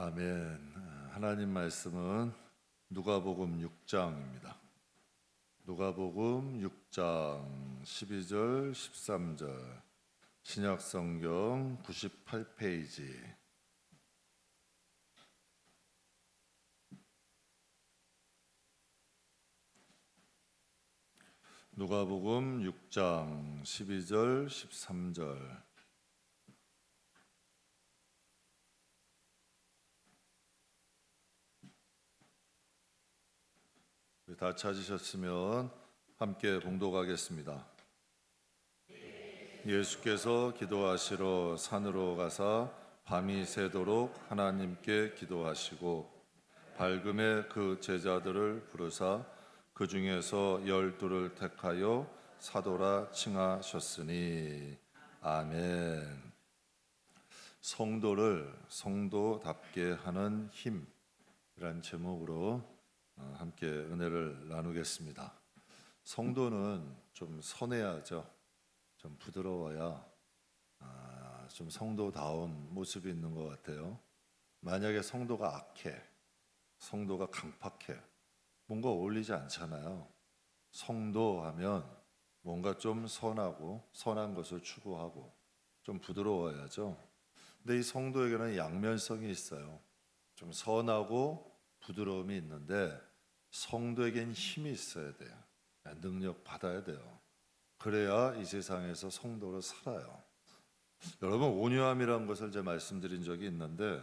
아멘. 하나님 말씀은 누가복음 6장입니다. 누가복음 6장 12절 13절 신약성경 98페이지. 누가복음 6장 12절 13절. 다 찾으셨으면 함께 봉독하겠습니다. 예수께서 기도하시러 산으로 가사 밤이 새도록 하나님께 기도하시고 밝음에 그 제자들을 부르사 그 중에서 12를 택하여 사도라 칭하셨으니. 아멘. 성도를 성도답게 하는 힘이란 제목으로 함께 은혜를 나누겠습니다. 성도는 좀 선해야죠. 좀 부드러워야 좀 성도다운 모습이 있는 것 같아요. 만약에 성도가 악해, 성도가 강팍해, 뭔가 어울리지 않잖아요. 성도하면 뭔가 좀 선하고 선한 것을 추구하고 좀 부드러워야죠. 근데 이 성도에게는 양면성이 있어요. 좀 선하고 부드러움이 있는데 성도에겐 힘이 있어야 돼요. 능력 받아야 돼요. 그래야 이 세상에서 성도로 살아요. 여러분, 온유함이라는 것을 제가 말씀드린 적이 있는데,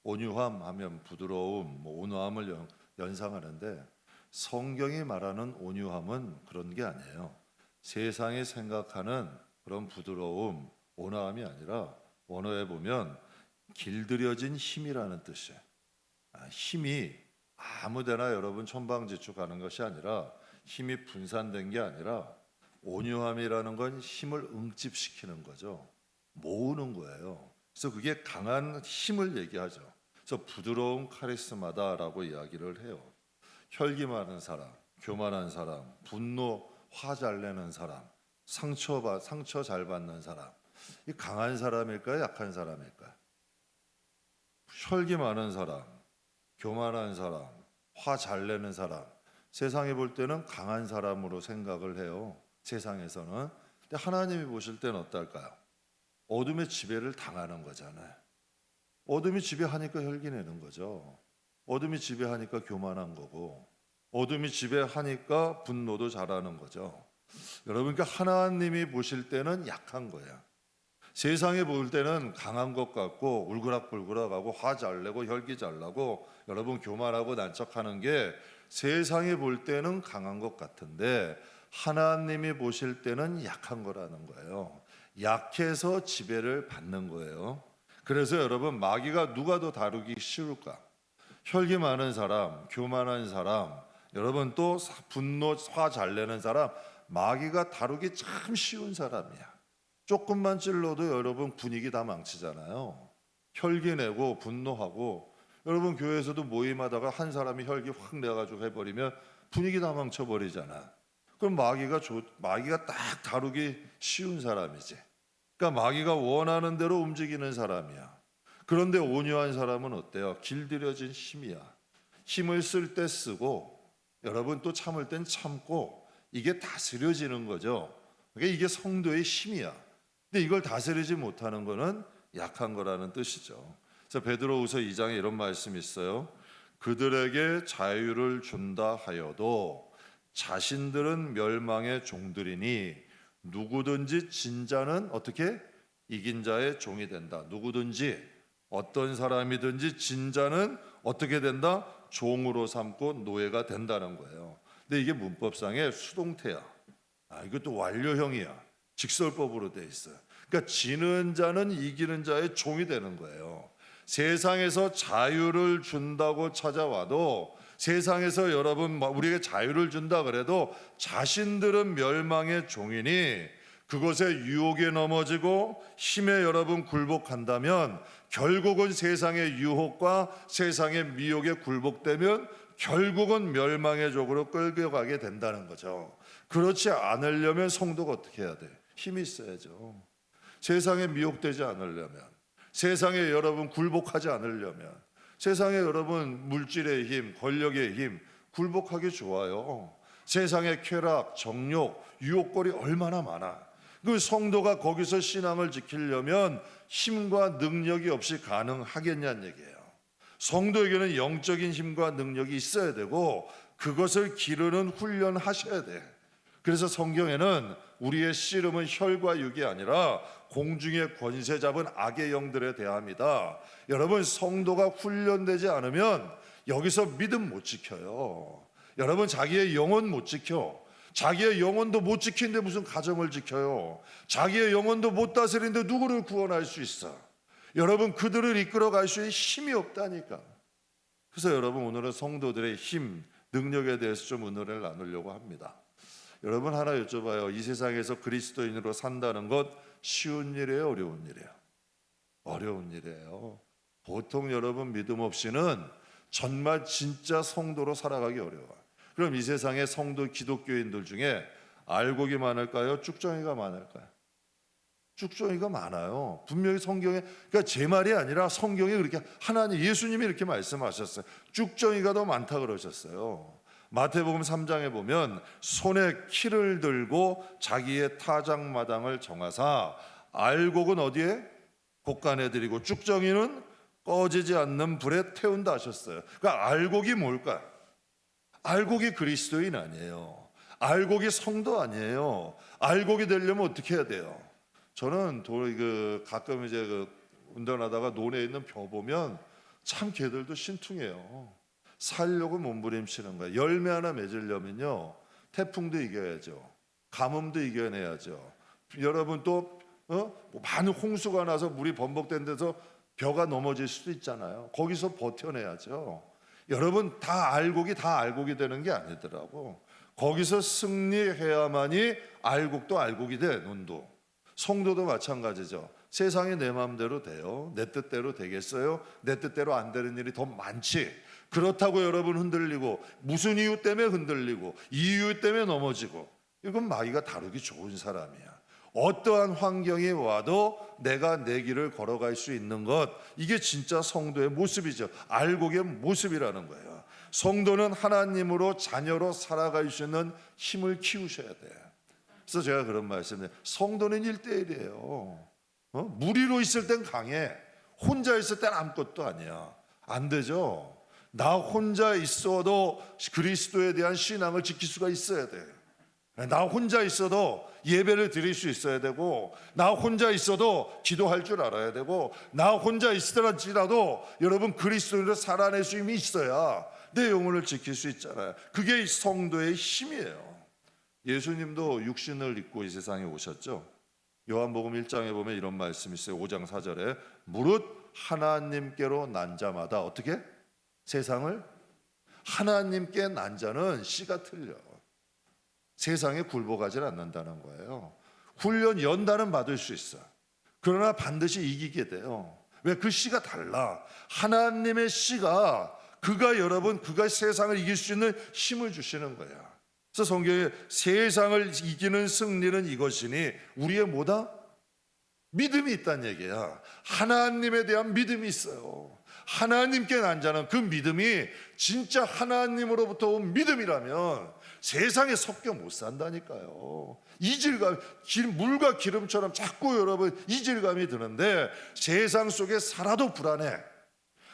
온유함 하면 부드러움, 온화함을 연상하는데, 성경이 말하는 온유함은 그런 게 아니에요. 세상이 생각하는 그런 부드러움, 온화함이 아니라 원어에 보면 길들여진 힘이라는 뜻이에요. 힘이 아무데나 여러분 천방지축 가는 것이 아니라, 힘이 분산된 게 아니라, 온유함이라는 건 힘을 응집시키는 거죠. 모으는 거예요. 그래서 그게 강한 힘을 얘기하죠. 그래서 부드러운 카리스마다라고 이야기를 해요. 혈기 많은 사람, 교만한 사람, 분노, 화 잘 내는 사람, 상처 잘 받는 사람, 이 강한 사람일까요? 약한 사람일까요? 혈기 많은 사람, 교만한 사람, 화 잘 내는 사람, 세상에 볼 때는 강한 사람으로 생각을 해요. 세상에서는. 근데 하나님이 보실 때는 어떨까요? 어둠의 지배를 당하는 거잖아요. 어둠이 지배하니까 혈기 내는 거죠. 어둠이 지배하니까 교만한 거고, 어둠이 지배하니까 분노도 잘하는 거죠. 여러분, 그러니까 하나님이 보실 때는 약한 거야. 세상에 볼 때는 강한 것 같고 울그락불그락하고 화 잘 내고 혈기 잘 나고 여러분 교만하고 난척하는 게 세상에 볼 때는 강한 것 같은데 하나님이 보실 때는 약한 거라는 거예요. 약해서 지배를 받는 거예요. 그래서 여러분, 마귀가 누가 더 다루기 쉬울까? 혈기 많은 사람, 교만한 사람, 여러분 또 분노, 화 잘 내는 사람, 마귀가 다루기 참 쉬운 사람이야. 조금만 찔러도 여러분 분위기 다 망치잖아요. 혈기 내고 분노하고, 여러분 교회에서도 모임하다가 한 사람이 혈기 확 내가지고 해버리면 분위기 다 망쳐버리잖아. 그럼 마귀가 딱 다루기 쉬운 사람이지. 그러니까 마귀가 원하는 대로 움직이는 사람이야. 그런데 온유한 사람은 어때요? 길들여진 힘이야. 힘을 쓸 때 쓰고, 여러분 또 참을 땐 참고, 이게 다스려지는 거죠. 그러니까 이게 성도의 힘이야. 근데 이걸 다스리지 못하는 거는 약한 거라는 뜻이죠. 그래서 베드로후서 2장에 이런 말씀이 있어요. 그들에게 자유를 준다 하여도 자신들은 멸망의 종들이니 누구든지 진 자는 어떻게? 이긴 자의 종이 된다. 누구든지 어떤 사람이든지 진 자는 어떻게 된다? 종으로 삼고 노예가 된다는 거예요. 근데 이게 문법상의 수동태야. 이것도 완료형이야. 직설법으로 돼 있어요. 그러니까 지는 자는 이기는 자의 종이 되는 거예요. 세상에서 자유를 준다고 찾아와도, 세상에서 여러분 우리에게 자유를 준다 그래도 자신들은 멸망의 종이니 그것에 유혹에 넘어지고 힘에 여러분 굴복한다면 결국은 세상의 유혹과 세상의 미혹에 굴복되면 결국은 멸망의 족으로 끌려가게 된다는 거죠. 그렇지 않으려면 성도가 어떻게 해야 돼? 힘이 있어야죠. 세상에 미혹되지 않으려면, 세상에 여러분 굴복하지 않으려면, 세상에 여러분 물질의 힘, 권력의 힘 굴복하기 좋아요. 세상의 쾌락, 정욕, 유혹거리 얼마나 많아. 그 성도가 거기서 신앙을 지키려면 힘과 능력이 없이 가능하겠냐는 얘기예요. 성도에게는 영적인 힘과 능력이 있어야 되고 그것을 기르는 훈련하셔야 돼. 그래서 성경에는 우리의 씨름은 혈과 육이 아니라 공중의 권세 잡은 악의 영들에 대함이다. 여러분, 성도가 훈련되지 않으면 여기서 믿음 못 지켜요. 여러분, 자기의 영혼 못 지켜. 자기의 영혼도 못 지키는데 무슨 가정을 지켜요. 자기의 영혼도 못 다스리는데 누구를 구원할 수 있어. 여러분, 그들을 이끌어 갈 수 있는 힘이 없다니까. 그래서 여러분, 오늘은 성도들의 힘, 능력에 대해서 좀 은혜를 나누려고 합니다. 여러분, 하나 여쭤봐요. 이 세상에서 그리스도인으로 산다는 것 쉬운 일이에요, 어려운 일이에요? 어려운 일이에요. 보통 여러분 믿음 없이는 정말 진짜 성도로 살아가기 어려워요. 그럼 이 세상의 성도 기독교인들 중에 알곡이 많을까요? 쭉정이가 많을까요? 쭉정이가 많아요. 분명히 성경에, 그러니까 제 말이 아니라 성경에 그렇게 하나님, 예수님이 이렇게 말씀하셨어요. 쭉정이가 더 많다 그러셨어요. 마태복음 3장에 보면 손에 키를 들고 자기의 타작마당을 정하사 알곡은 어디에? 곳간에 들이고 쭉정이는 꺼지지 않는 불에 태운다 하셨어요. 그러니까 알곡이 뭘까? 알곡이 그리스도인 아니에요. 알곡이 성도 아니에요. 알곡이 되려면 어떻게 해야 돼요? 저는 가끔 이제 운전하다가 논에 있는 벼 보면 참 개들도 신통해요. 살려고 몸부림치는 거예요. 열매 하나 맺으려면요, 태풍도 이겨야죠. 가뭄도 이겨내야죠. 여러분 또 많은 홍수가 나서 물이 범벅된 데서 벼가 넘어질 수도 있잖아요. 거기서 버텨내야죠. 여러분, 다 알곡이 되는 게 아니더라고. 거기서 승리해야만이 알곡도 알곡이 돼. 논도, 성도도 마찬가지죠. 세상이 내 마음대로 돼요? 내 뜻대로 되겠어요? 내 뜻대로 안 되는 일이 더 많지. 그렇다고 여러분 흔들리고, 무슨 이유 때문에 흔들리고, 이유 때문에 넘어지고, 이건 마귀가 다루기 좋은 사람이야. 어떠한 환경이 와도 내가 내 길을 걸어갈 수 있는 것, 이게 진짜 성도의 모습이죠. 알곡의 모습이라는 거예요. 성도는 하나님으로 자녀로 살아갈 수 있는 힘을 키우셔야 돼요. 그래서 제가 그런 말씀을, 성도는 1대1이에요. 무리로 있을 땐 강해. 혼자 있을 땐 아무것도 아니야. 안 되죠. 나 혼자 있어도 그리스도에 대한 신앙을 지킬 수가 있어야 돼. 나 혼자 있어도 예배를 드릴 수 있어야 되고, 나 혼자 있어도 기도할 줄 알아야 되고, 나 혼자 있더라도 여러분 그리스도를 살아낼 수 힘이 있어야 내 영혼을 지킬 수 있잖아요. 그게 성도의 힘이에요. 예수님도 육신을 입고 이 세상에 오셨죠. 요한복음 1장에 보면 이런 말씀이 있어요. 5장 4절에 무릇 하나님께로 난 자마다 어떻게? 세상을, 하나님께 난 자는 씨가 틀려. 세상에 굴복하지 않는다는 거예요. 훈련 연단은 받을 수 있어. 그러나 반드시 이기게 돼요. 왜? 그 씨가 달라. 하나님의 씨가, 그가 세상을 이길 수 있는 힘을 주시는 거야. 그래서 성경에 세상을 이기는 승리는 이것이니 우리의 뭐다? 믿음이 있다는 얘기야. 하나님에 대한 믿음이 있어요. 하나님께 난 자는 그 믿음이 진짜 하나님으로부터 온 믿음이라면 세상에 섞여 못 산다니까요. 이질감, 물과 기름처럼 자꾸 여러분 이질감이 드는데 세상 속에 살아도 불안해.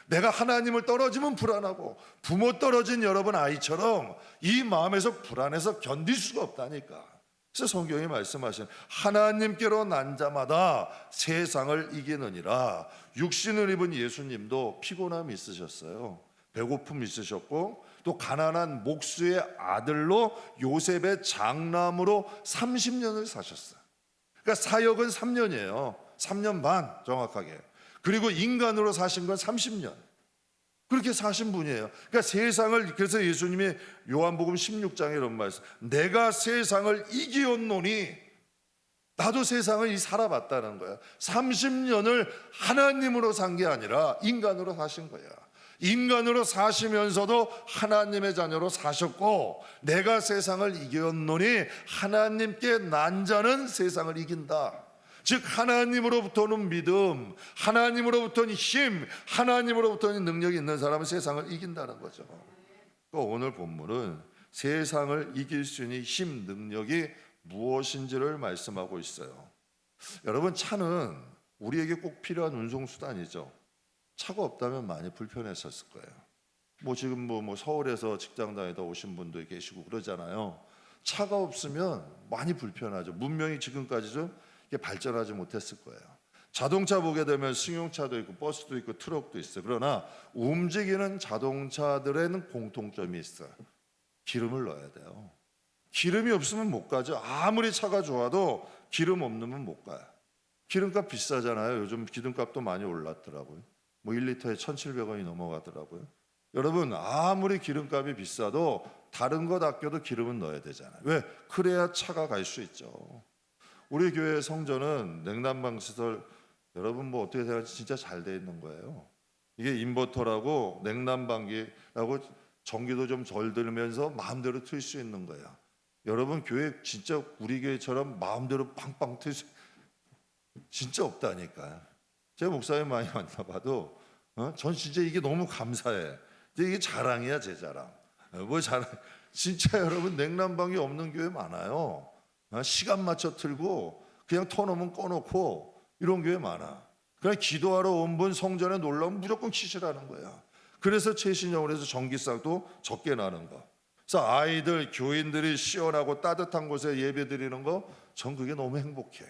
내가 하나님을 떨어지면 불안하고, 부모 떨어진 여러분 아이처럼 이 마음에서 불안해서 견딜 수가 없다니까. 그래서 성경이 말씀하신 하나님께로 난 자마다 세상을 이기느니라. 육신을 입은 예수님도 피곤함이 있으셨어요. 배고픔 있으셨고, 또 가난한 목수의 아들로 요셉의 장남으로 30년을 사셨어요. 그러니까 사역은 3년이에요. 3년 반 정확하게. 그리고 인간으로 사신 건 30년. 그렇게 사신 분이에요. 그러니까 세상을, 그래서 예수님이 요한복음 16장에 이런 말씀, 내가 세상을 이기었노니, 나도 세상을 살아봤다는 거야. 30년을 하나님으로 산 게 아니라 인간으로 사신 거야. 인간으로 사시면서도 하나님의 자녀로 사셨고, 내가 세상을 이겼노니 하나님께 난 자는 세상을 이긴다. 즉 하나님으로부터는 믿음, 하나님으로부터는 힘, 하나님으로부터는 능력이 있는 사람은 세상을 이긴다는 거죠. 오늘 본문은 세상을 이길 수 있는 힘, 능력이 무엇인지를 말씀하고 있어요. 여러분, 차는 우리에게 꼭 필요한 운송수단이죠. 차가 없다면 많이 불편했었을 거예요. 지금 서울에서 직장 다니다 오신 분도 계시고 그러잖아요. 차가 없으면 많이 불편하죠. 문명이 지금까지 좀 발전하지 못했을 거예요. 자동차 보게 되면 승용차도 있고 버스도 있고 트럭도 있어요. 그러나 움직이는 자동차들에는 공통점이 있어요. 기름을 넣어야 돼요. 기름이 없으면 못 가죠. 아무리 차가 좋아도 기름 없으면 못 가요. 기름값 비싸잖아요. 요즘 기름값도 많이 올랐더라고요. 1리터에 1,700원이 넘어가더라고요. 여러분, 아무리 기름값이 비싸도 다른 것 아껴도 기름은 넣어야 되잖아요. 왜? 그래야 차가 갈 수 있죠. 우리 교회 성전은 냉난방 시설, 여러분 어떻게 생각하지? 진짜 잘 돼 있는 거예요. 이게 인버터라고 냉난방기라고 전기도 좀 덜 들면서 마음대로 틀 수 있는 거예요. 여러분, 교회 진짜 우리 교회처럼 마음대로 빵빵 틀 수 진짜 없다니까요. 제가 목사님 많이 만나봐도 전 진짜 이게 너무 감사해. 이게 자랑이야, 제 자랑. 자랑? 진짜 여러분, 냉난방이 없는 교회 많아요. 시간 맞춰 틀고 그냥 터놓으면 꺼놓고 이런 교회 많아. 그냥 기도하러 온 분 성전에 놀러 오면 무조건 키시라는 거야. 그래서 최신형으로 해서 전기세도 적게 나는 거. 그래서 아이들, 교인들이 시원하고 따뜻한 곳에 예배 드리는 거, 전 그게 너무 행복해.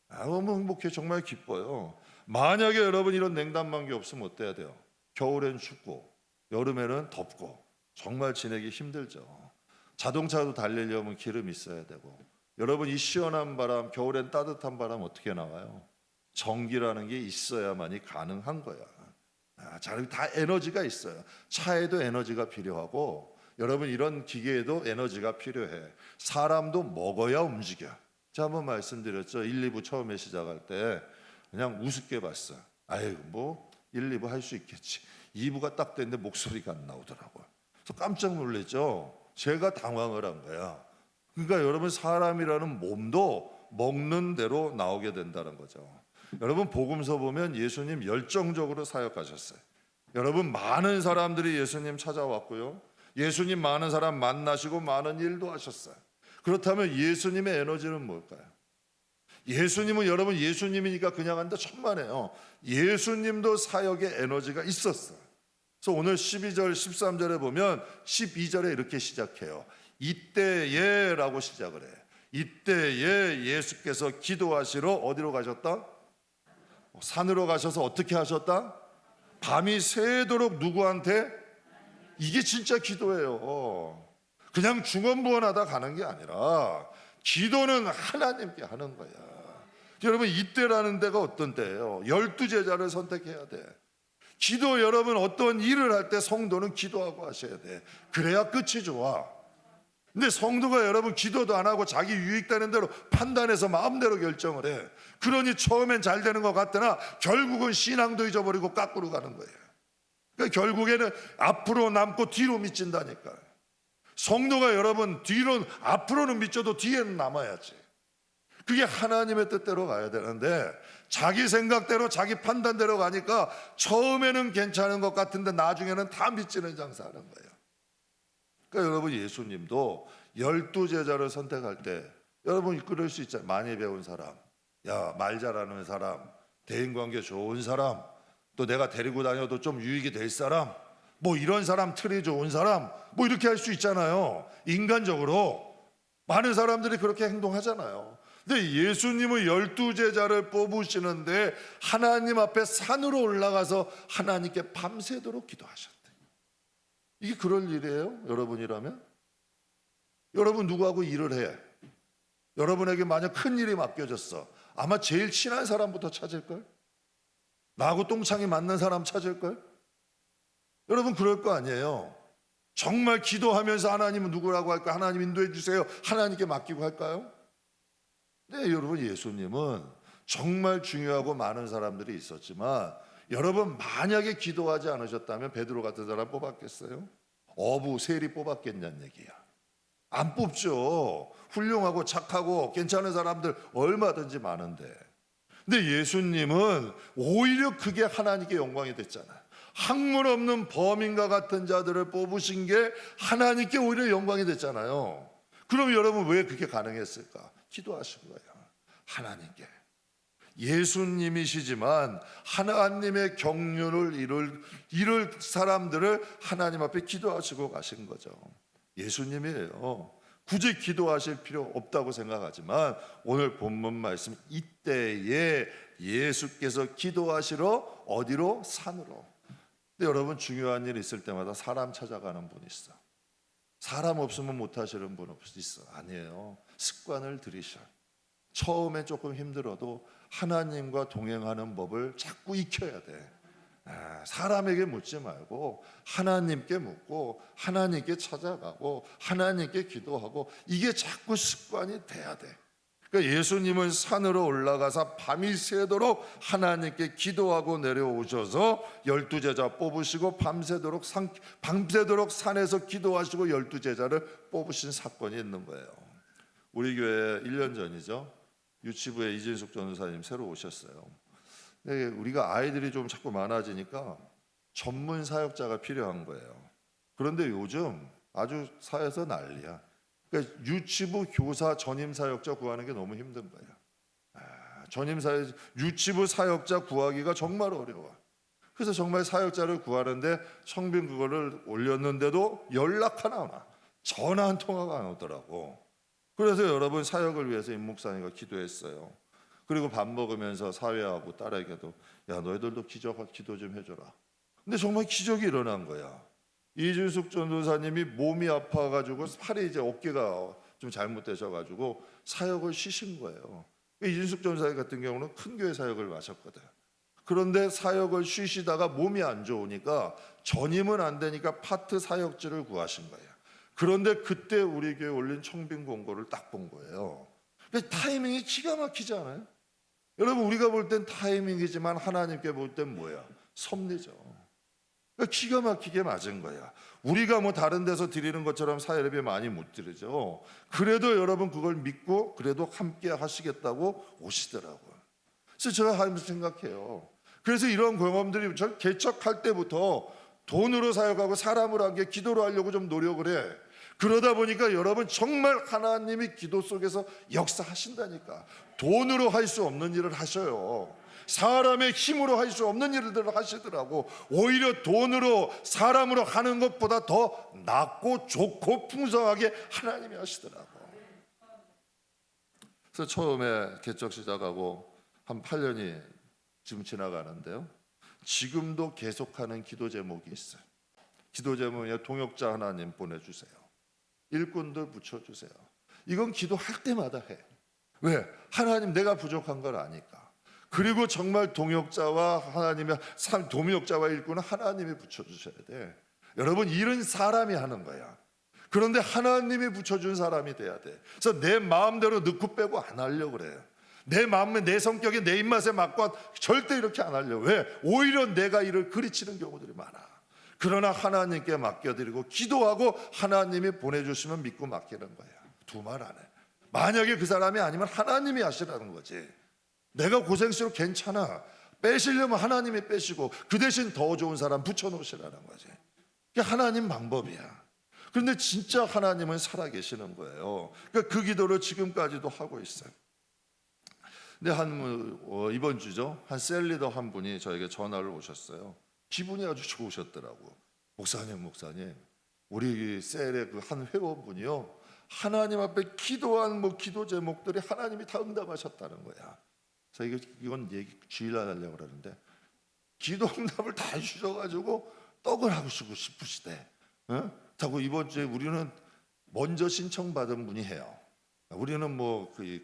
너무 행복해. 정말 기뻐요. 만약에 여러분 이런 냉난방기 없으면 어때야 돼요? 겨울엔 춥고 여름에는 덥고 정말 지내기 힘들죠. 자동차도 달리려면 기름 있어야 되고, 여러분 이 시원한 바람, 겨울엔 따뜻한 바람 어떻게 나와요? 전기라는 게 있어야만이 가능한 거야. 다 에너지가 있어요. 차에도 에너지가 필요하고, 여러분 이런 기계에도 에너지가 필요해. 사람도 먹어야 움직여. 제가 한번 말씀드렸죠. 1, 2부 처음에 시작할 때 그냥 우습게 봤어요. 아이고 1, 2부 할 수 있겠지. 2부가 딱 됐는데 목소리가 안 나오더라고요. 그래서 깜짝 놀랐죠. 제가 당황을 한 거야. 그러니까 여러분, 사람이라는 몸도 먹는 대로 나오게 된다는 거죠. 여러분, 복음서 보면 예수님 열정적으로 사역하셨어요. 여러분, 많은 사람들이 예수님 찾아왔고요. 예수님 많은 사람 만나시고 많은 일도 하셨어요. 그렇다면 예수님의 에너지는 뭘까요? 예수님은, 여러분 예수님이니까 그냥 한다 천만에요. 예수님도 사역의 에너지가 있었어요. 그래서 오늘 12절 13절에 보면 12절에 이렇게 시작해요. 이때에 라고 시작을 해요. 이때에 예수께서 기도하시러 어디로 가셨다? 산으로 가셔서 어떻게 하셨다? 밤이 새도록 누구한테? 이게 진짜 기도예요. 그냥 중언부언하다 가는 게 아니라 기도는 하나님께 하는 거야. 여러분, 이때라는 데가 어떤 때예요? 12제자를 선택해야 돼. 기도, 여러분 어떤 일을 할 때 성도는 기도하고 하셔야 돼. 그래야 끝이 좋아. 근데 성도가 여러분 기도도 안 하고 자기 유익되는 대로 판단해서 마음대로 결정을 해. 그러니 처음엔 잘 되는 것 같으나 결국은 신앙도 잊어버리고 깎으로 가는 거예요. 그러니까 결국에는 앞으로 남고 뒤로 미친다니까. 성도가 여러분 앞으로는 미쳐도 뒤에는 남아야지. 그게 하나님의 뜻대로 가야 되는데 자기 생각대로 자기 판단대로 가니까 처음에는 괜찮은 것 같은데 나중에는 다 미치는 장사하는 거예요. 그러니까 여러분, 예수님도 12제자를 선택할 때 여러분 그럴 수 있잖아요. 많이 배운 사람, 말 잘하는 사람, 대인관계 좋은 사람, 또 내가 데리고 다녀도 좀 유익이 될 사람, 이런 사람, 틀이 좋은 사람, 이렇게 할 수 있잖아요. 인간적으로 많은 사람들이 그렇게 행동하잖아요. 근데 예수님은 12제자를 뽑으시는데 하나님 앞에 산으로 올라가서 하나님께 밤새도록 기도하셨대요. 이게 그럴 일이에요? 여러분이라면? 여러분 누구하고 일을 해? 여러분에게 만약 큰 일이 맡겨졌어. 아마 제일 친한 사람부터 찾을걸? 나하고 똥창이 맞는 사람 찾을걸? 여러분 그럴 거 아니에요. 정말 기도하면서 하나님은 누구라고 할까? 하나님 인도해 주세요. 하나님께 맡기고 할까요? 네, 여러분, 예수님은 정말 중요하고 많은 사람들이 있었지만 여러분 만약에 기도하지 않으셨다면 베드로 같은 사람 뽑았겠어요? 어부, 세리 뽑았겠냐는 얘기야. 안 뽑죠. 훌륭하고 착하고 괜찮은 사람들 얼마든지 많은데 근데 예수님은 오히려 그게 하나님께 영광이 됐잖아요. 학문 없는 범인과 같은 자들을 뽑으신 게 하나님께 오히려 영광이 됐잖아요. 그럼 여러분 왜 그게 가능했을까? 기도하신 거예요. 하나님께. 예수님이시지만 하나님의 경륜을 이룰 사람들을 하나님 앞에 기도하시고 가신 거죠. 예수님이에요. 굳이 기도하실 필요 없다고 생각하지만 오늘 본문 말씀, 이때에 예수께서 기도하시러 어디로? 산으로. 근데 여러분, 중요한 일 있을 때마다 사람 찾아가는 분 있어. 사람 없으면 못 하시는 분 있어. 아니에요. 습관을 들이셔. 처음에 조금 힘들어도 하나님과 동행하는 법을 자꾸 익혀야 돼. 사람에게 묻지 말고 하나님께 묻고 하나님께 찾아가고 하나님께 기도하고, 이게 자꾸 습관이 돼야 돼. 그러니까 예수님은 산으로 올라가서 밤이 새도록 하나님께 기도하고 내려오셔서 12제자 뽑으시고 밤새도록 산에서 기도하시고 12제자를 뽑으신 사건이 있는 거예요. 우리 교회 1년 전이죠. 유치부에 이진숙 전도사님 새로 오셨어요. 우리가 아이들이 좀 자꾸 많아지니까 전문 사역자가 필요한 거예요. 그런데 요즘 아주 사회에서 난리야. 그러니까 유치부 교사 전임 사역자 구하는 게 너무 힘든 거예요. 유치부 사역자 구하기가 정말 어려워. 그래서 정말 사역자를 구하는데 성빈 그거를 올렸는데도 연락 하나 안 와. 전화 한 통화가 안 오더라고. 그래서 여러분, 사역을 위해서 임 목사님과 기도했어요. 그리고 밥 먹으면서 사회하고 딸에게도, 야, 너희들도 기도 좀 해줘라. 근데 정말 기적이 일어난 거야. 이준숙 전도사님이 몸이 아파가지고 팔이 이제 어깨가 좀 잘못되셔가지고 사역을 쉬신 거예요. 이준숙 전도사님 같은 경우는 큰 교회 사역을 마셨거든. 그런데 사역을 쉬시다가 몸이 안 좋으니까 전임은 안 되니까 파트 사역지를 구하신 거예요. 그런데 그때 우리 교회 올린 청빙 공고를 딱 본 거예요. 타이밍이 기가 막히지 않아요? 여러분, 우리가 볼 땐 타이밍이지만 하나님께 볼 땐 뭐야? 섭리죠. 기가 막히게 맞은 거야. 우리가 뭐 다른 데서 드리는 것처럼 사예배 많이 못 드리죠. 그래도 여러분 그걸 믿고 그래도 함께 하시겠다고 오시더라고요. 그래서 제가 하면서 생각해요. 그래서 이런 경험들이 저 개척할 때부터 돈으로 사역하고 사람으로 한 게 기도로 하려고 좀 노력을 해. 그러다 보니까 여러분, 정말 하나님이 기도 속에서 역사하신다니까. 돈으로 할 수 없는 일을 하셔요. 사람의 힘으로 할 수 없는 일들을 하시더라고. 오히려 돈으로 사람으로 하는 것보다 더 낫고 좋고 풍성하게 하나님이 하시더라고. 그래서 처음에 개척 시작하고 한 8년이 지금 지나가는데요, 지금도 계속하는 기도 제목이 있어요. 기도 제목에 동역자 하나님 보내주세요. 일꾼들 붙여주세요. 이건 기도할 때마다 해. 왜? 하나님, 내가 부족한 걸 아니까. 그리고 정말 동역자와 동역자와 일꾼은 하나님이 붙여주셔야 돼. 여러분, 일은 사람이 하는 거야. 그런데 하나님이 붙여준 사람이 돼야 돼. 그래서 내 마음대로 넣고 빼고 안 하려고 그래요. 내 마음에, 내 성격에, 내 입맛에 맞고 절대 이렇게 안 하려고. 왜? 오히려 내가 일을 그리치는 경우들이 많아. 그러나 하나님께 맡겨드리고 기도하고 하나님이 보내주시면 믿고 맡기는 거야. 두 말 안 해. 만약에 그 사람이 아니면 하나님이 하시라는 거지. 내가 고생스러워 괜찮아. 빼시려면 하나님이 빼시고 그 대신 더 좋은 사람 붙여놓으시라는 거지. 그게 하나님 방법이야. 그런데 진짜 하나님은 살아계시는 거예요. 그러니까 그 기도를 지금까지도 하고 있어요. 근데 이번 주죠, 한 셀리더 한 분이 저에게 전화를 오셨어요. 기분이 아주 좋으셨더라고. 목사님, 우리 셀의 그 한 회원분이요, 하나님 앞에 기도한 기도 제목들이 하나님이 다 응답하셨다는 거야. 그래서 이건 주일날 하려고 그러는데, 기도 응답을 다 주셔가지고 떡을 하고 싶으시대. 자꾸 이번 주에 우리는 먼저 신청받은 분이 해요. 우리는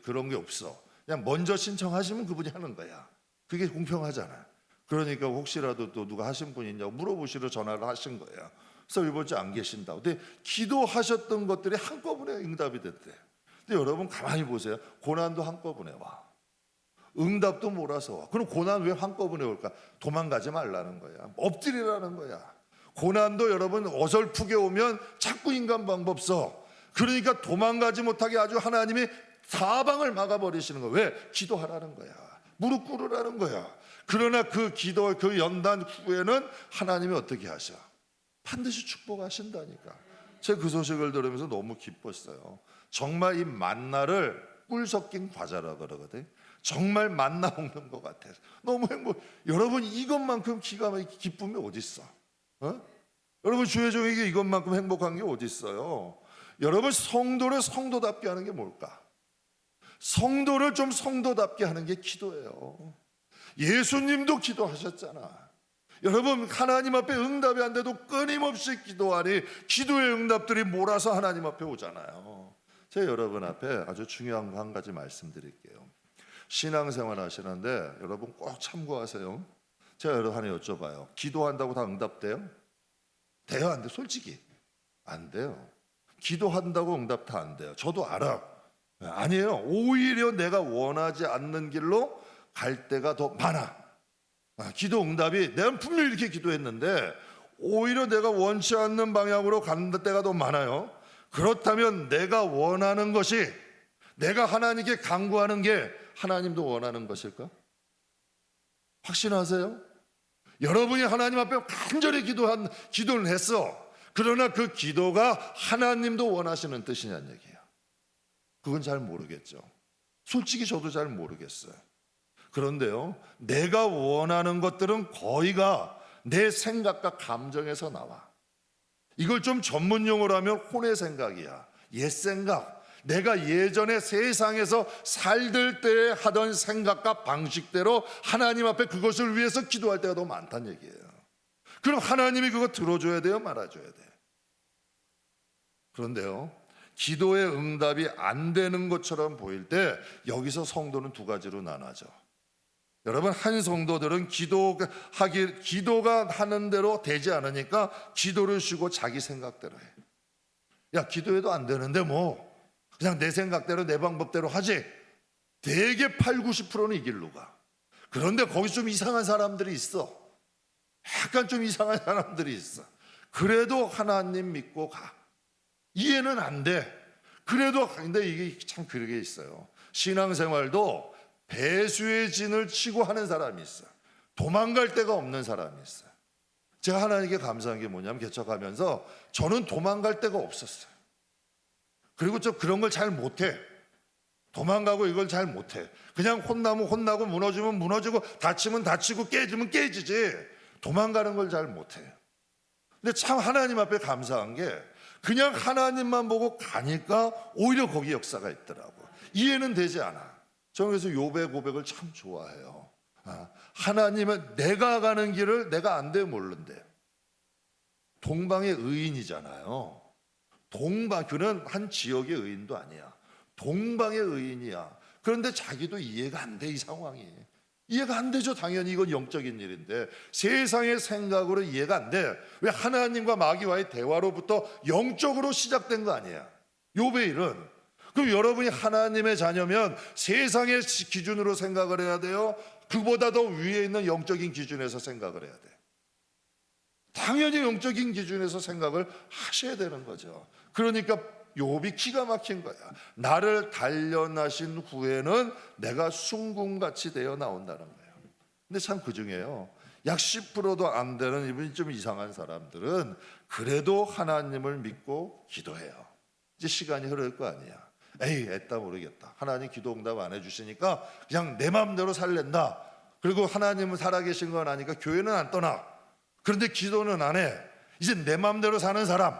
그런 게 없어. 그냥 먼저 신청하시면 그분이 하는 거야. 그게 공평하잖아. 그러니까 혹시라도 또 누가 하신 분이 있냐고 물어보시러 전화를 하신 거예요. 그래서 이번 주에 안 계신다고. 근데 기도하셨던 것들이 한꺼번에 응답이 됐대. 근데 여러분 가만히 보세요. 고난도 한꺼번에 와. 응답도 몰아서 와. 그럼 고난 왜 한꺼번에 올까? 도망가지 말라는 거야. 엎드리라는 거야. 고난도 여러분 어설프게 오면 자꾸 인간 방법 써. 그러니까 도망가지 못하게 아주 하나님이 사방을 막아버리시는 거야. 왜? 기도하라는 거야. 무릎 꿇으라는 거야. 그러나 그 기도, 그 연단 후에는 하나님이 어떻게 하셔? 반드시 축복하신다니까. 제가 그 소식을 들으면서 너무 기뻤어요. 정말 이 만나를 꿀 섞인 과자라 그러거든. 정말 만나 먹는 것 같아서 너무 행복. 여러분, 이것만큼 기가 막히게 기쁨이 어디 있어? 여러분, 주의 종에게 이것만큼 행복한 게 어디 있어요? 여러분, 성도를 성도답게 하는 게 뭘까? 성도를 좀 성도답게 하는 게 기도예요. 예수님도 기도하셨잖아. 여러분, 하나님 앞에 응답이 안 돼도 끊임없이 기도하니 기도의 응답들이 몰아서 하나님 앞에 오잖아요. 제가 여러분 앞에 아주 중요한 거 한 가지 말씀드릴게요. 신앙생활 하시는데 여러분 꼭 참고하세요. 제가 여러분한테 여쭤봐요. 기도한다고 다 응답돼요? 돼요? 안 돼요? 솔직히 안 돼요. 기도한다고 응답 다 안 돼요. 저도 알아. 아니에요. 오히려 내가 원하지 않는 길로 갈 때가 더 많아. 기도 응답이 내가 분명히 이렇게 기도했는데 오히려 내가 원치 않는 방향으로 가는 때가 더 많아요. 그렇다면 내가 원하는 것이, 내가 하나님께 간구하는 게 하나님도 원하는 것일까? 확신하세요? 여러분이 하나님 앞에 간절히 기도를 했어. 그러나 그 기도가 하나님도 원하시는 뜻이냐는 얘기예요. 그건 잘 모르겠죠. 솔직히 저도 잘 모르겠어요. 그런데요, 내가 원하는 것들은 거의가 내 생각과 감정에서 나와. 이걸 좀 전문 용어로 하면 혼의 생각이야. 옛 생각. 내가 예전에 세상에서 살들 때 하던 생각과 방식대로 하나님 앞에 그것을 위해서 기도할 때가 더 많다는 얘기예요. 그럼 하나님이 그거 들어줘야 돼요? 말아줘야 돼요? 그런데요, 기도의 응답이 안 되는 것처럼 보일 때 여기서 성도는 두 가지로 나눠져. 여러분, 한 성도들은 기도가 하는 대로 되지 않으니까 기도를 쉬고 자기 생각대로 해. 야, 기도해도 안 되는데 뭐 그냥 내 생각대로 내 방법대로 하지. 대개 80~90%는 이 길로 가. 그런데 거기 좀 이상한 사람들이 있어. 약간 좀 이상한 사람들이 있어. 그래도 하나님 믿고 가. 이해는 안 돼. 그래도 근데 이게 참 그런 게 있어요. 신앙생활도 배수의 진을 치고 하는 사람이 있어요. 도망갈 데가 없는 사람이 있어요. 제가 하나님께 감사한 게 뭐냐면 개척하면서 저는 도망갈 데가 없었어요. 그리고 저 그런 걸 잘 못해. 도망가고 이걸 잘 못해. 그냥 혼나면 혼나고 무너지면 무너지고 다치면 다치고 깨지면 깨지지 도망가는 걸 잘 못해. 근데 참 하나님 앞에 감사한 게 그냥 하나님만 보고 가니까 오히려 거기 역사가 있더라고. 이해는 되지 않아. 저는 그래서 욥의 고백을 참 좋아해요. 하나님은 내가 가는 길을 내가 안 돼 모르는데. 동방의 의인이잖아요. 그는 한 지역의 의인도 아니야. 동방의 의인이야. 그런데 자기도 이해가 안 돼, 이 상황이. 이해가 안 되죠. 당연히 이건 영적인 일인데 세상의 생각으로 이해가 안 돼. 왜? 하나님과 마귀와의 대화로부터 영적으로 시작된 거 아니야. 욥의 일은. 그럼 여러분이 하나님의 자녀면 세상의 기준으로 생각을 해야 돼요? 그보다 더 위에 있는 영적인 기준에서 생각을 해야 돼. 당연히 영적인 기준에서 생각을 하셔야 되는 거죠. 그러니까 욥이 기가 막힌 거야. 나를 단련하신 후에는 내가 순금같이 되어 나온다는 거예요. 근데 참 그중에요, 약 10%도 안 되는 이분이 좀 이상한 사람들은 그래도 하나님을 믿고 기도해요. 이제 시간이 흐를 거 아니야. 에이, 애따 모르겠다. 하나님 기도 응답 안 해주시니까 그냥 내 마음대로 살랜다. 그리고 하나님은 살아계신 건 아니까 교회는 안 떠나. 그런데 기도는 안 해. 이제 내 마음대로 사는 사람.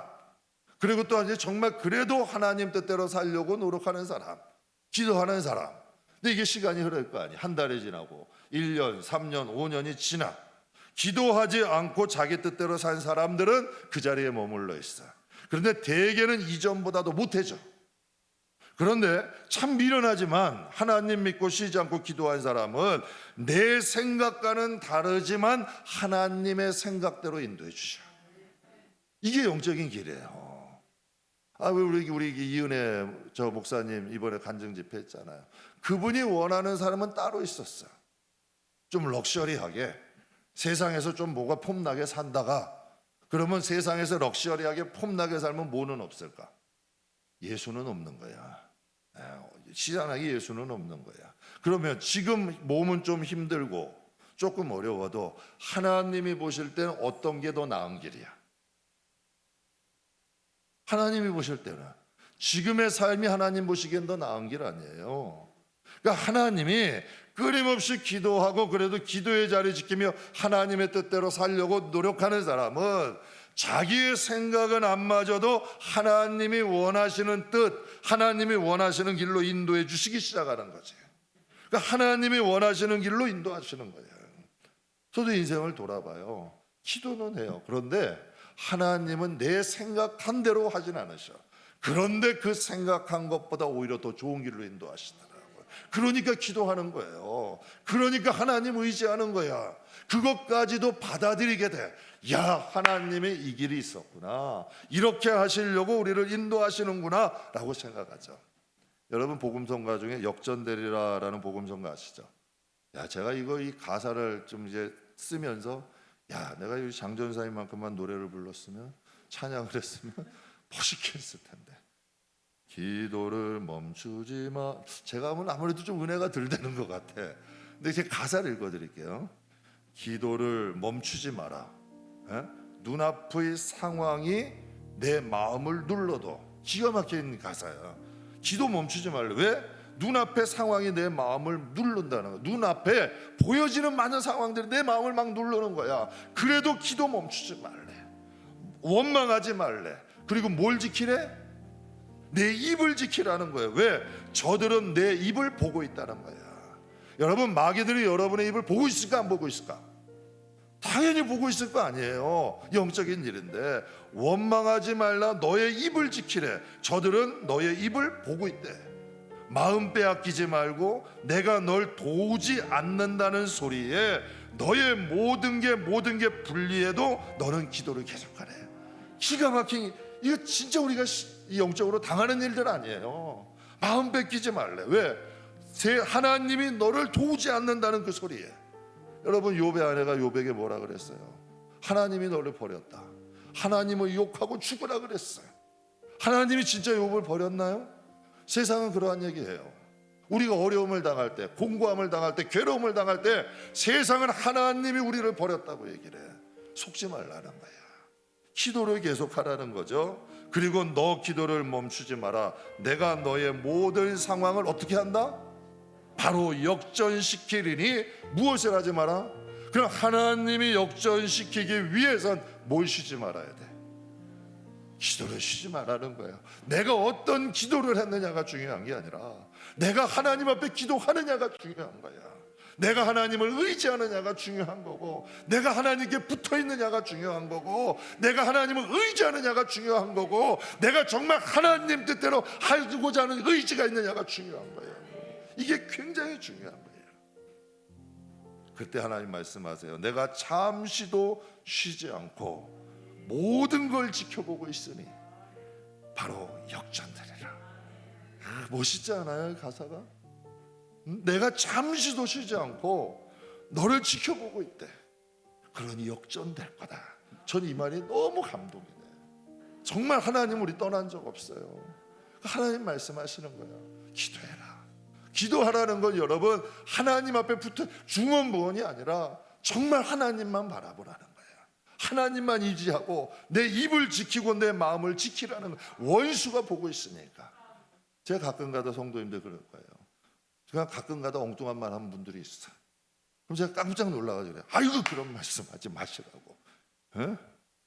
그리고 또 이제 정말 그래도 하나님 뜻대로 살려고 노력하는 사람, 기도하는 사람. 근데 이게 시간이 흐를 거 아니야. 한 달이 지나고 1년, 3년, 5년이 지나 기도하지 않고 자기 뜻대로 산 사람들은 그 자리에 머물러 있어. 그런데 대개는 이전보다도 못해져. 그런데 참 미련하지만 하나님 믿고 쉬지 않고 기도한 사람은 내 생각과는 다르지만 하나님의 생각대로 인도해 주셔. 이게 영적인 길이에요. 우리 이은혜 저 목사님 이번에 간증 집회 했잖아요. 그분이 원하는 사람은 따로 있었어요. 좀 럭셔리하게 세상에서 좀 뭐가 폼나게 산다가, 그러면 세상에서 럭셔리하게 폼나게 살면 뭐는 없을까? 예수는 없는 거야. 시장하기 예수는 없는 거야. 그러면 지금 몸은 좀 힘들고 조금 어려워도 하나님이 보실 때는 어떤 게 더 나은 길이야? 하나님이 보실 때는 지금의 삶이 하나님 보시기엔 더 나은 길 아니에요. 그러니까 하나님이 끊임없이 기도하고 그래도 기도의 자리 지키며 하나님의 뜻대로 살려고 노력하는 사람은 자기의 생각은 안 맞아도 하나님이 원하시는 뜻, 하나님이 원하시는 길로 인도해 주시기 시작하는 거지. 그러니까 하나님이 원하시는 길로 인도하시는 거예요. 저도 인생을 돌아봐요. 기도는 해요. 그런데 하나님은 내 생각한 대로 하진 않으셔. 그런데 그 생각한 것보다 오히려 더 좋은 길로 인도하시더라고요. 그러니까 기도하는 거예요. 그러니까 하나님 의지하는 거야. 그것까지도 받아들이게 돼. 야, 하나님의 이 길이 있었구나. 이렇게 하시려고 우리를 인도하시는구나 라고 생각하죠. 여러분 복음성가 중에 역전되리라라는 복음성가 아시죠? 야, 제가 이 가사를 좀 이제 쓰면서 야, 내가 이 장전사님만큼만 노래를 불렀으면 찬양을 했으면 멋있게 했을 텐데. 기도를 멈추지 마. 제가 하면 아무래도 좀 은혜가 덜 되는 것 같아. 근데 제 가사를 읽어드릴게요. 기도를 멈추지 마라. 눈앞의 상황이 내 마음을 눌러도. 기가 막힌 가사야. 기도 멈추지 말래. 왜? 눈앞의 상황이 내 마음을 누른다는 거야. 눈앞에 보여지는 많은 상황들이 내 마음을 막 누르는 거야. 그래도 기도 멈추지 말래. 원망하지 말래. 그리고 뭘 지키래? 내 입을 지키라는 거예요. 왜? 저들은 내 입을 보고 있다는 거야. 여러분, 마귀들이 여러분의 입을 보고 있을까 안 보고 있을까? 당연히 보고 있을 거 아니에요. 영적인 일인데. 원망하지 말라. 너의 입을 지키래. 저들은 너의 입을 보고 있대. 마음 빼앗기지 말고 내가 널 도우지 않는다는 소리에 너의 모든 게 불리해도 너는 기도를 계속하래. 기가 막힌, 이거 진짜 우리가 영적으로 당하는 일들 아니에요. 마음 뺏기지 말래. 왜? 하나님이 너를 도우지 않는다는 그 소리에. 여러분, 욥의 아내가 욥에게 뭐라 그랬어요? 하나님이 너를 버렸다. 하나님을 욕하고 죽으라 그랬어요. 하나님이 진짜 욥을 버렸나요? 세상은 그러한 얘기해요. 우리가 어려움을 당할 때, 공고함을 당할 때, 괴로움을 당할 때 세상은 하나님이 우리를 버렸다고 얘기를 해. 속지 말라는 거야. 기도를 계속하라는 거죠. 그리고 너 기도를 멈추지 마라. 내가 너의 모든 상황을 어떻게 한다? 바로 역전시키리니 무엇을 하지 마라? 그럼 하나님이 역전시키기 위해선 뭘 쉬지 말아야 돼? 기도를 쉬지 말라는 거예요. 내가 어떤 기도를 했느냐가 중요한 게 아니라 내가 하나님 앞에 기도하느냐가 중요한 거야. 내가 하나님을 의지하느냐가 중요한 거고, 내가 하나님께 붙어 있느냐가 중요한 거고, 내가 하나님을 의지하느냐가 중요한 거고, 내가 정말 하나님 뜻대로 하고자 하는 의지가 있느냐가 중요한 거예요. 이게 굉장히 중요한 거예요. 그때 하나님 말씀하세요. 내가 잠시도 쉬지 않고 모든 걸 지켜보고 있으니 바로 역전되리라. 멋있지 않아요, 가사가? 내가 잠시도 쉬지 않고 너를 지켜보고 있대. 그러니 역전될 거다. 전 이 말이 너무 감동이네. 정말 하나님 우리 떠난 적 없어요. 하나님 말씀하시는 거예요. 기도해라. 기도하라는 건 여러분 하나님 앞에 붙어 중언부언이 아니라 정말 하나님만 바라보라는 거예요. 하나님만 의지하고 내 입을 지키고 내 마음을 지키라는 원수가 보고 있으니까. 제가 가끔가다 성도님들 그럴 거예요. 제가 가끔가다 엉뚱한 말 하는 분들이 있어요. 그럼 제가 깜짝 놀라가지고 그래요. 아이고 그런 말씀하지 마시라고.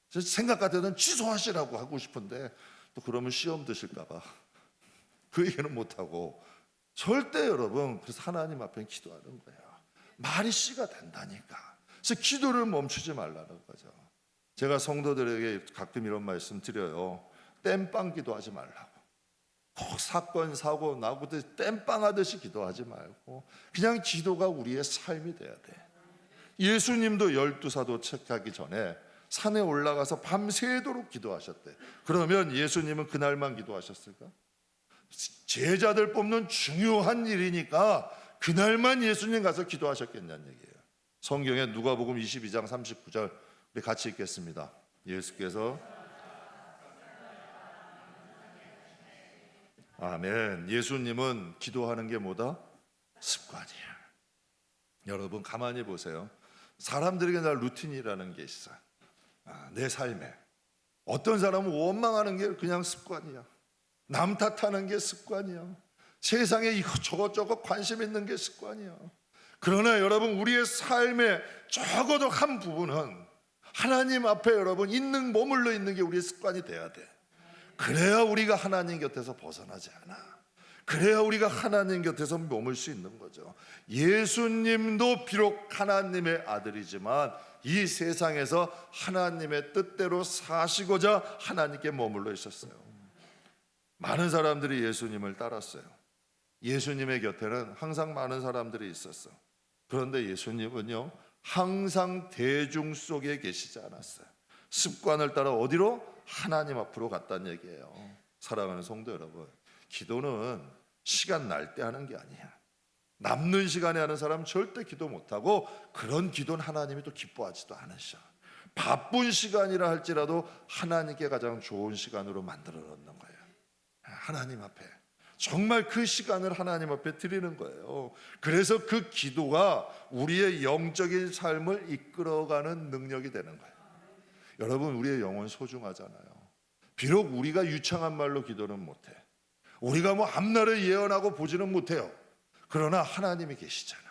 제 생각 같아서는 취소하시라고 하고 싶은데 또 그러면 시험 드실까 봐 그 얘기는 못하고 절대 여러분 그래서 하나님 앞에 기도하는 거예요. 말이 씨가 된다니까. 그래서 기도를 멈추지 말라는 거죠. 제가 성도들에게 가끔 이런 말씀 드려요. 땜빵 기도하지 말라고. 꼭 사건 사고 나고 땜빵하듯이 기도하지 말고 그냥 기도가 우리의 삶이 돼야 돼. 예수님도 12사도 책하기 전에 산에 올라가서 밤새도록 기도하셨대. 그러면 예수님은 그날만 기도하셨을까? 제자들 뽑는 중요한 일이니까 그날만 예수님 가서 기도하셨겠냐는 얘기예요. 성경에 누가복음 22장 39절 우리 같이 읽겠습니다. 예수께서 아멘. 예수님은 기도하는 게 뭐다? 습관이야. 여러분 가만히 보세요. 사람들에게 다 루틴이라는 게 있어. 내 삶에 어떤 사람은 원망하는 게 그냥 습관이야. 남 탓하는 게 습관이야. 세상에 이것저것 관심 있는 게 습관이야. 그러나 여러분 우리의 삶의 적어도 한 부분은 하나님 앞에 여러분 머물러 있는 게 우리의 습관이 돼야 돼. 그래야 우리가 하나님 곁에서 벗어나지 않아. 그래야 우리가 하나님 곁에서 머물 수 있는 거죠. 예수님도 비록 하나님의 아들이지만 이 세상에서 하나님의 뜻대로 사시고자 하나님께 머물러 있었어요. 많은 사람들이 예수님을 따랐어요. 예수님의 곁에는 항상 많은 사람들이 있었어. 그런데 예수님은요 항상 대중 속에 계시지 않았어요. 습관을 따라 어디로? 하나님 앞으로 갔다는 얘기예요. 사랑하는 성도 여러분, 기도는 시간 날 때 하는 게 아니야. 남는 시간에 하는 사람 절대 기도 못하고 그런 기도는 하나님이 또 기뻐하지도 않으셔. 바쁜 시간이라 할지라도 하나님께 가장 좋은 시간으로 만들어 놓는 거예요. 하나님 앞에 정말 그 시간을 하나님 앞에 드리는 거예요. 그래서 그 기도가 우리의 영적인 삶을 이끌어가는 능력이 되는 거예요. 여러분 우리의 영혼 소중하잖아요. 비록 우리가 유창한 말로 기도는 못해. 우리가 뭐 앞날을 예언하고 보지는 못해요. 그러나 하나님이 계시잖아.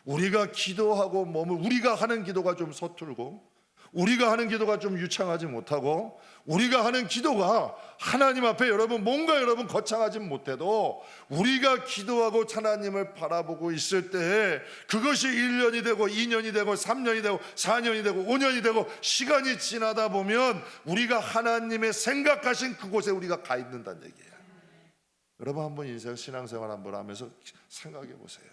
우리가 기도하고 우리가 하는 기도가 좀 서툴고 우리가 하는 기도가 좀 유창하지 못하고 우리가 하는 기도가 하나님 앞에 여러분 뭔가 여러분 거창하지 못해도 우리가 기도하고 하나님을 바라보고 있을 때 그것이 1년이 되고 2년이 되고 3년이 되고 4년이 되고 5년이 되고 시간이 지나다 보면 우리가 하나님의 생각하신 그곳에 우리가 가 있는다는 얘기예요. 여러분 한번 인생 신앙생활 한번 하면서 생각해 보세요.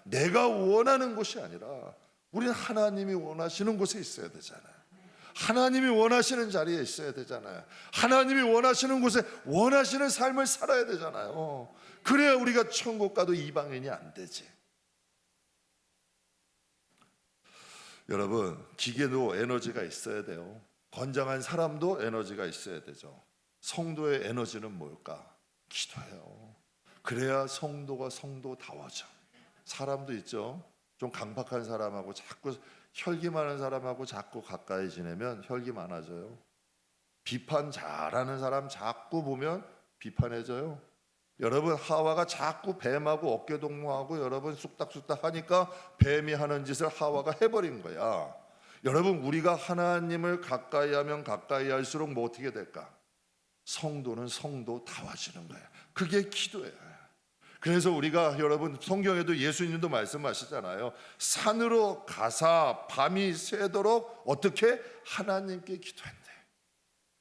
내가 원하는 것이 아니라 우리는 하나님이 원하시는 곳에 있어야 되잖아요. 하나님이 원하시는 자리에 있어야 되잖아요. 하나님이 원하시는 곳에 원하시는 삶을 살아야 되잖아요. 그래야 우리가 천국 가도 이방인이 안 되지. 여러분 기계도 에너지가 있어야 돼요. 건장한 사람도 에너지가 있어야 되죠. 성도의 에너지는 뭘까? 기도예요. 그래야 성도다워져. 사람도 있죠. 좀 강박한 사람하고 자꾸 혈기 많은 사람하고 자꾸 가까이 지내면 혈기 많아져요. 비판 잘하는 사람 자꾸 보면 비판해져요. 여러분 하와가 자꾸 뱀하고 어깨동무하고 여러분 쑥닥쑥닥 하니까 뱀이 하는 짓을 하와가 해버린 거야. 여러분 우리가 하나님을 가까이 하면 가까이 할수록 뭐 어떻게 될까? 성도는 성도다워지는 거예요. 그게 기도예요. 그래서 우리가 여러분 성경에도 예수님도 말씀하시잖아요. 산으로 가사 밤이 새도록 어떻게 하나님께 기도한대.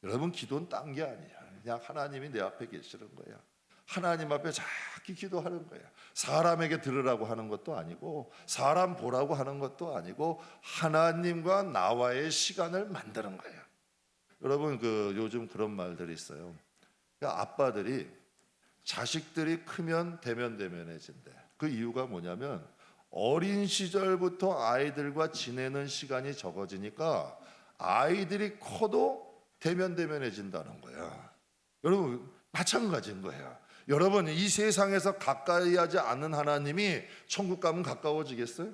여러분 기도는 딴 게 아니야. 그냥 하나님이 내 앞에 계시는 거야. 하나님 앞에 자기 기도하는 거야. 사람에게 들으라고 하는 것도 아니고 사람 보라고 하는 것도 아니고 하나님과 나와의 시간을 만드는 거예요. 여러분 요즘 그런 말들이 있어요. 그러니까 아빠들이 자식들이 크면 대면대면해진대. 그 이유가 뭐냐면 어린 시절부터 아이들과 지내는 시간이 적어지니까 아이들이 커도 대면대면해진다는 거야. 여러분 마찬가지인 거야. 여러분 이 세상에서 가까이 하지 않는 하나님이 천국 가면 가까워지겠어요?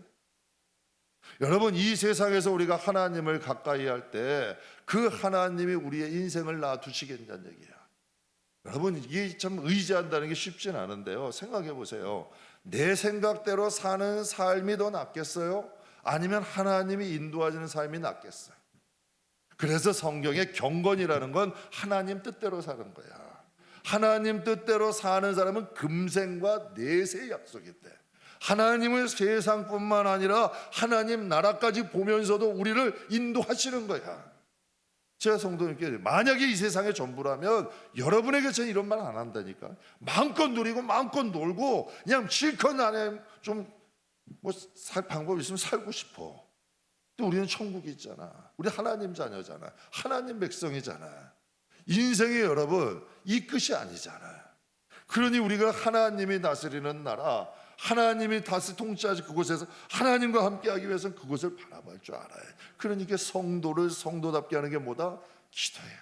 여러분 이 세상에서 우리가 하나님을 가까이 할 때 그 하나님이 우리의 인생을 놔두시겠다는 얘기야. 여러분 이게 참 의지한다는 게 쉽진 않은데요. 생각해 보세요. 내 생각대로 사는 삶이 더 낫겠어요? 아니면 하나님이 인도하시는 삶이 낫겠어요? 그래서 성경의 경건이라는 건 하나님 뜻대로 사는 거야. 하나님 뜻대로 사는 사람은 금생과 내세의 약속이 있대. 하나님을 세상뿐만 아니라 하나님 나라까지 보면서도 우리를 인도하시는 거야. 제가 성도님께 만약에 이 세상의 전부라면 여러분에게 저는 이런 말 안 한다니까. 마음껏 누리고 마음껏 놀고 그냥 실컷 안에 좀 뭐 살 방법 있으면 살고 싶어. 또 우리는 천국이 있잖아. 우리 하나님 자녀잖아. 하나님 백성이잖아. 인생이 여러분 이 끝이 아니잖아. 그러니 우리가 하나님이 다스리는 나라, 하나님이 다시 통치하시 그곳에서 하나님과 함께하기 위해서는 그곳을 바라볼 줄 알아요. 그러니까 성도를 성도답게 하는 게 뭐다? 기도예요.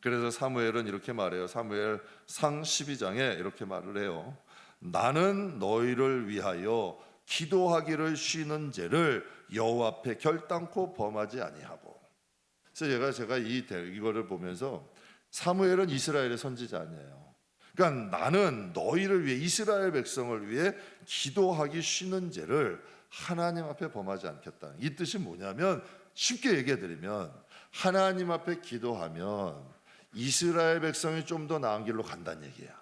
그래서 사무엘은 이렇게 말해요. 사무엘 상 12장에 이렇게 말을 해요. 나는 너희를 위하여 기도하기를 쉬는 죄를 여호와 앞에 결단코 범하지 아니하고. 그래서 제가 이거를 보면서 사무엘은 이스라엘의 선지자 아니에요. 그러니까 나는 너희를 위해, 이스라엘 백성을 위해 기도하기 쉬는 죄를 하나님 앞에 범하지 않겠다. 이 뜻이 뭐냐면, 쉽게 얘기해 드리면 하나님 앞에 기도하면 이스라엘 백성이 좀 더 나은 길로 간다는 얘기야.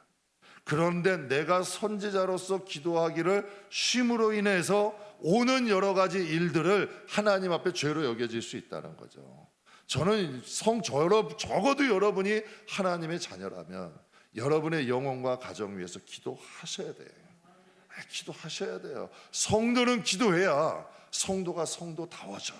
그런데 내가 선지자로서 기도하기를 쉼으로 인해서 오는 여러 가지 일들을 하나님 앞에 죄로 여겨질 수 있다는 거죠. 저는 적어도 여러분이 하나님의 자녀라면 여러분의 영혼과 가정 위해서 기도하셔야 돼요. 기도하셔야 돼요. 성도는 기도해야 성도가 성도다워져.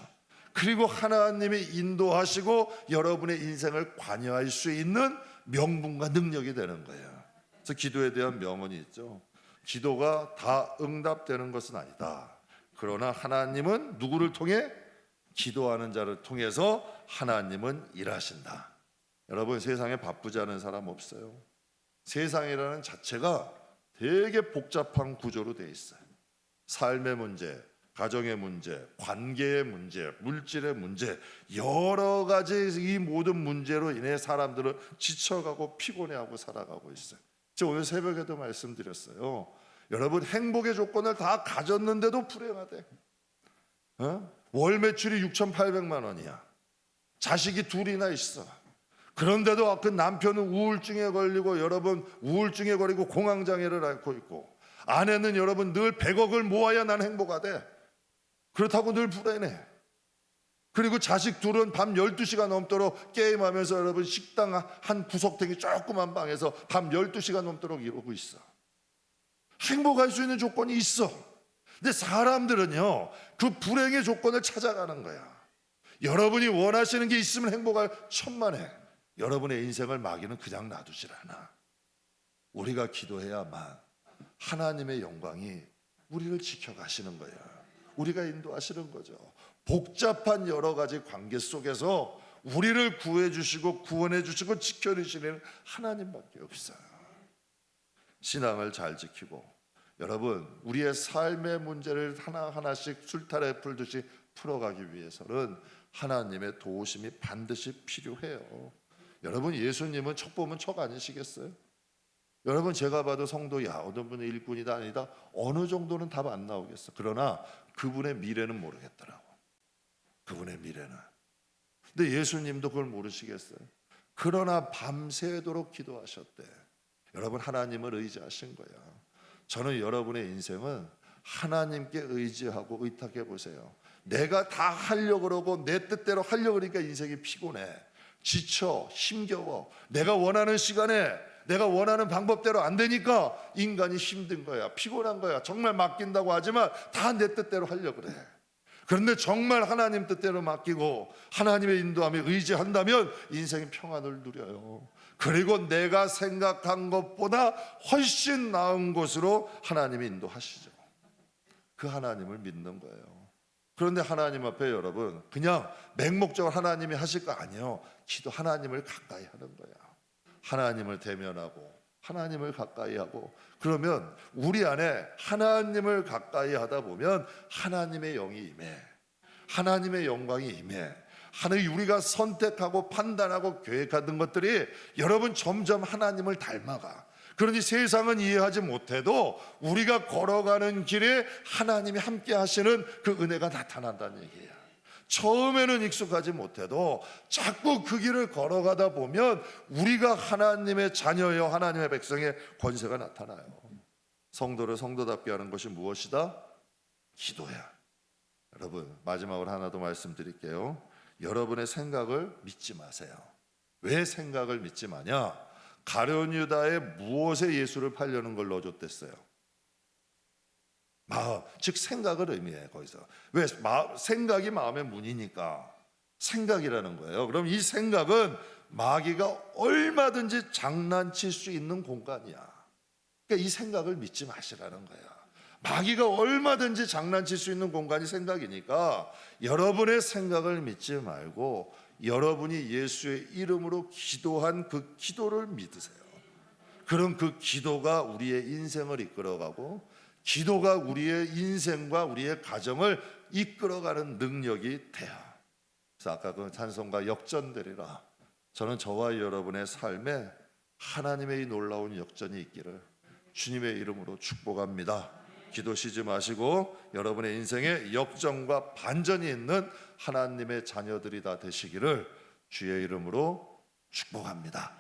그리고 하나님이 인도하시고 여러분의 인생을 관여할 수 있는 명분과 능력이 되는 거예요. 그래서 기도에 대한 명언이 있죠. 기도가 다 응답되는 것은 아니다. 그러나 하나님은 누구를 통해? 기도하는 자를 통해서 하나님은 일하신다. 여러분, 세상에 바쁘지 않은 사람 없어요. 세상이라는 자체가 되게 복잡한 구조로 되어 있어요. 삶의 문제, 가정의 문제, 관계의 문제, 물질의 문제, 여러 가지 이 모든 문제로 인해 사람들은 지쳐가고 피곤해하고 살아가고 있어요. 제가 오늘 새벽에도 말씀드렸어요. 여러분, 행복의 조건을 다 가졌는데도 불행하대. 월 매출이 6,800만 원이야. 자식이 둘이나 있어. 그런데도 그 남편은 우울증에 걸리고, 여러분 우울증에 걸리고 공황장애를 앓고 있고, 아내는 여러분 늘 100억을 모아야 난 행복하대. 그렇다고 늘 불행해. 그리고 자식 둘은 밤 12시가 넘도록 게임하면서 여러분 식당 한 구석탱이 조그만 방에서 밤 12시가 넘도록 이러고 있어. 행복할 수 있는 조건이 있어. 근데 사람들은요, 그 불행의 조건을 찾아가는 거야. 여러분이 원하시는 게 있으면 행복할 천만에, 여러분의 인생을 마귀는 그냥 놔두질 않아. 우리가 기도해야만 하나님의 영광이 우리를 지켜가시는 거예요. 우리가 인도하시는 거죠. 복잡한 여러 가지 관계 속에서 우리를 구해주시고 구원해주시고 지켜주시는 하나님밖에 없어요. 신앙을 잘 지키고, 여러분 우리의 삶의 문제를 하나하나씩 술타래 풀듯이 풀어가기 위해서는 하나님의 도우심이 반드시 필요해요. 여러분, 예수님은 척 보면 척 아니시겠어요? 여러분, 제가 봐도 성도, 어떤 분은 일꾼이다 아니다, 어느 정도는 답 안 나오겠어. 그러나 그분의 미래는 모르겠더라고. 그분의 미래는. 근데 예수님도 그걸 모르시겠어요? 그러나 밤새도록 기도하셨대. 여러분, 하나님을 의지하신 거야. 저는 여러분의 인생은 하나님께 의지하고 의탁해 보세요. 내가 다 하려고 그러고 내 뜻대로 하려고 그러니까 인생이 피곤해, 지쳐, 힘겨워. 내가 원하는 시간에 내가 원하는 방법대로 안 되니까 인간이 힘든 거야, 피곤한 거야. 정말 맡긴다고 하지만 다 내 뜻대로 하려고 그래. 그런데 정말 하나님 뜻대로 맡기고 하나님의 인도함에 의지한다면 인생의 평안을 누려요. 그리고 내가 생각한 것보다 훨씬 나은 곳으로 하나님이 인도하시죠. 그 하나님을 믿는 거예요. 그런데 하나님 앞에 여러분 그냥 맹목적으로 하나님이 하실 거 아니에요. 기도, 하나님을 가까이 하는 거야. 하나님을 대면하고 하나님을 가까이 하고, 그러면 우리 안에 하나님을 가까이 하다 보면 하나님의 영이 임해, 하나님의 영광이 임해. 하나님, 우리가 선택하고 판단하고 계획하던 것들이 여러분 점점 하나님을 닮아가. 그러니 세상은 이해하지 못해도 우리가 걸어가는 길에 하나님이 함께 하시는 그 은혜가 나타난다는 얘기예요. 처음에는 익숙하지 못해도 자꾸 그 길을 걸어가다 보면 우리가 하나님의 자녀여 하나님의 백성의 권세가 나타나요. 성도를 성도답게 하는 것이 무엇이다? 기도야. 여러분, 마지막으로 하나 더 말씀드릴게요. 여러분의 생각을 믿지 마세요. 왜 생각을 믿지 마냐? 가룟 유다에 무엇에 예수를 팔려는 걸 넣어줬댔어요? 마음, 즉 생각을 의미해. 거기서 왜? 생각이 마음의 문이니까 생각이라는 거예요. 그럼 이 생각은 마귀가 얼마든지 장난칠 수 있는 공간이야. 그러니까 이 생각을 믿지 마시라는 거야. 마귀가 얼마든지 장난칠 수 있는 공간이 생각이니까 여러분의 생각을 믿지 말고 여러분이 예수의 이름으로 기도한 그 기도를 믿으세요. 그럼 그 기도가 우리의 인생을 이끌어가고 기도가 우리의 인생과 우리의 가정을 이끌어가는 능력이 돼요. 그래서 아까 그 찬송가 역전되리라. 저는 저와 여러분의 삶에 하나님의 이 놀라운 역전이 있기를 주님의 이름으로 축복합니다. 기도 쉬지 마시고 여러분의 인생에 역전과 반전이 있는 하나님의 자녀들이 다 되시기를 주의 이름으로 축복합니다.